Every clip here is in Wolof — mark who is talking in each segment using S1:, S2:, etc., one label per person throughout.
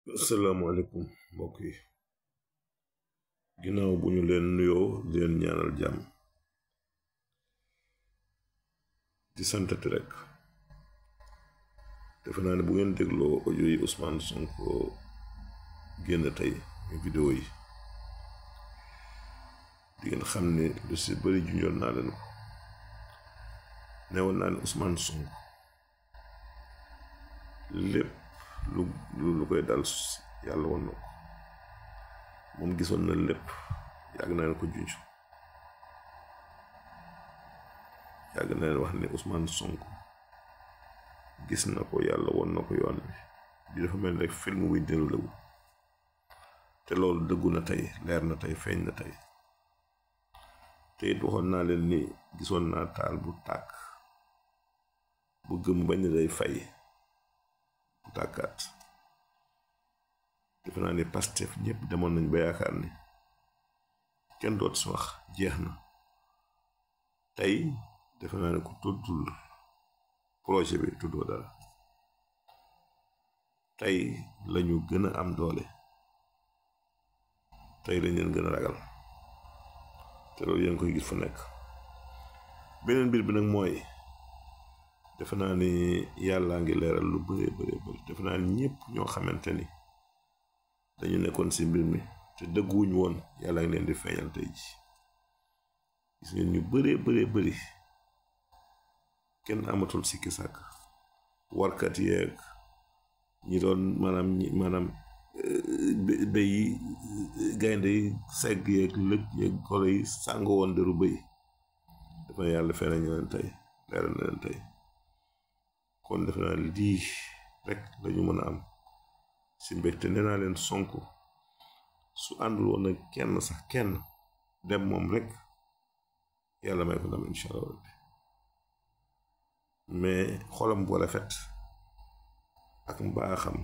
S1: asalaamaaleykum mbokk yi ginnaaw bu ñu leen nuyoo di leen ñaanal jàmm di santati rek defe naa ne bu ngeen dégloo audio yi Ousmane Sonko génn tey ñu vidéo yi di ngeen xam ne lu si bëri junjoon naa leen ko newoon naa ne Ousmane Sonko lépp lu koy dal yàlla woon na ko moom gisoon na lépp yàgg na leen ko junj yàgg na leen wax ne Ousmane Sonko gis na ko yàlla woon na ko yoon bi dafa mel rek film buy déroulé wu te loolu dëggu na tey leer na tey feeñ na tey te it waxoon naa leen ni gisoon naa taal bu tàkk bu gëm bañ day fay bu tàkkaat defe naa ni Pastef ñëpp demoon nañ ba yaakaar ni kenn doot si wax jeex na tey defe naa ne ku tuddul projet bi tuddoo dara tey lañu gën a am doole tey lañ leen gën a ragal te loolu yéen koy gis fu nekk beneen mbir bi nag mooy defe naa ni yàllaa ngi leeral lu bëree bëri defe naa ni ñëpp ñoo xamante ni dañu nekkoon si mbir mi te dëgguwuñ woon yàlla ngi leen di feeñal tey ji gis ngeen ñu bëree bëri kenn amatul sikki sàkk warkat yeeg ñi doon maanaam béy gaynde yi segg yeeg lëg yeeg golo yi sàngo woon deru bëy dafa yàlla feeñal ñu leen tey leeral na leen tey kon defe naa lii rek lañu mën a am si mbégte nee naa leen Sonko su àndul woon nag kenn sax kenn dem moom rek yàlla may ko ndam incha allah rabbi mais xolam bu rafet ak mbaaxam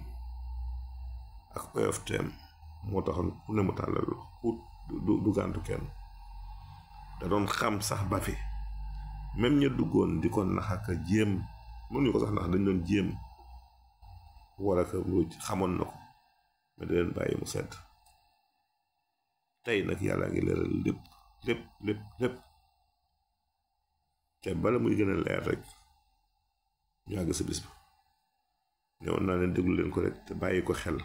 S1: ak oyofteem moo taxoon ku ne mu tàllal ku du gàntu kenn da doon xam sax ba fi même ña duggoon di ko nax ak jéem mënuñu ko sax ndax dañ doon jéem wala ka xamoon na ko mais da leen bàyyi mu sedd tey nag yàlla ngi leeral lépp te bala muy gën a leer rek ñu àgg sa bis ba newoon naa leen déglu leen ko rek te bàyyi ko xel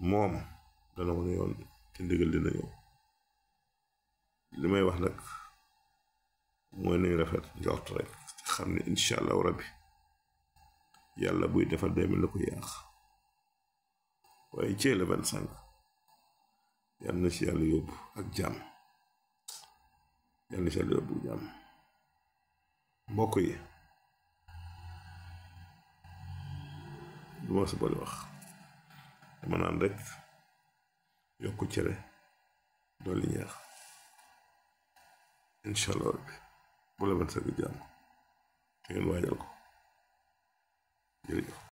S1: moom dana wane yoon te ndigal dina ñëw li may wax nag mooy nañ rafet njort rek te xam ne incha allahu rabbi yàlla buy defar demee la ko yaax waaye ci le 25 yàlla na ci yàlla yóbbu ak jàmm yàlla na ci yàlla yóbbu jàmm mbokk yi du ma sa bari wax dama naan rek yokku cere dolli ñeex incha allah rabbi bu le 25 jàmm te ngeen waajal ko jërëjëf